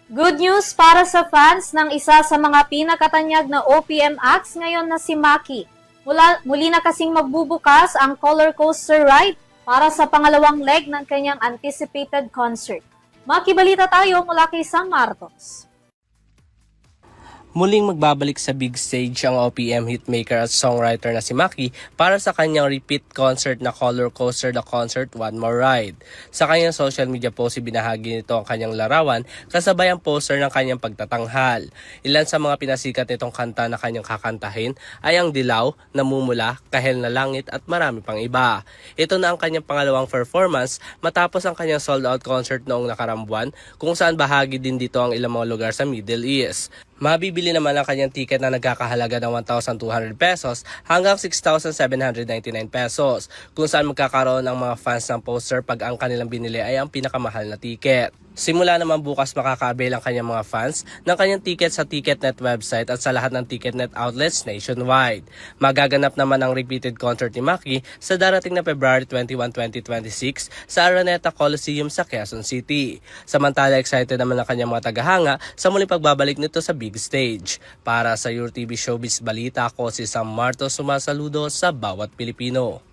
Good news para sa fans ng isa sa mga pinakatanyag na OPM acts ngayon na si Maki. Muli na kasing magbubukas ang roller coaster ride para sa pangalawang leg ng kanyang anticipated concert. Maki, balita tayo mula kay San Marcos. Muling magbabalik sa big stage ang OPM hitmaker at songwriter na si Maki para sa kanyang repeat concert na Roller Coaster The Concert One More Ride. Sa kanyang social media post, ibinahagi nito ang kanyang larawan kasabay ang poster ng kanyang pagtatanghal. Ilan sa mga pinasikat nitong kanta na kanyang kakantahin ay ang Dilaw, Namumula, Kahel na Langit at marami pang iba. Ito na ang kanyang pangalawang performance matapos ang kanyang sold out concert noong nakaraang buwan kung saan bahagi din dito ang ilang mga lugar sa Middle East. Mabibili naman ang kanyang ticket na nagkakahalaga ng 1,200 pesos hanggang 6,799 pesos, kung saan magkakaroon ng mga fans ng poster pag ang kanilang binili ay ang pinakamahal na ticket. Simula naman bukas makaka-avail ang kanyang mga fans ng kanyang ticket sa Ticketnet website at sa lahat ng Ticketnet outlets nationwide. Magaganap naman ang repeated concert ni Maki sa darating na February 21, 2026 sa Araneta Coliseum sa Quezon City. Samantala, excited naman ang kanyang mga tagahanga sa muling pagbabalik nito sa big stage. Para sa Your TV Showbiz Balita, ako si Sam Martos, sumasaludo sa bawat Pilipino.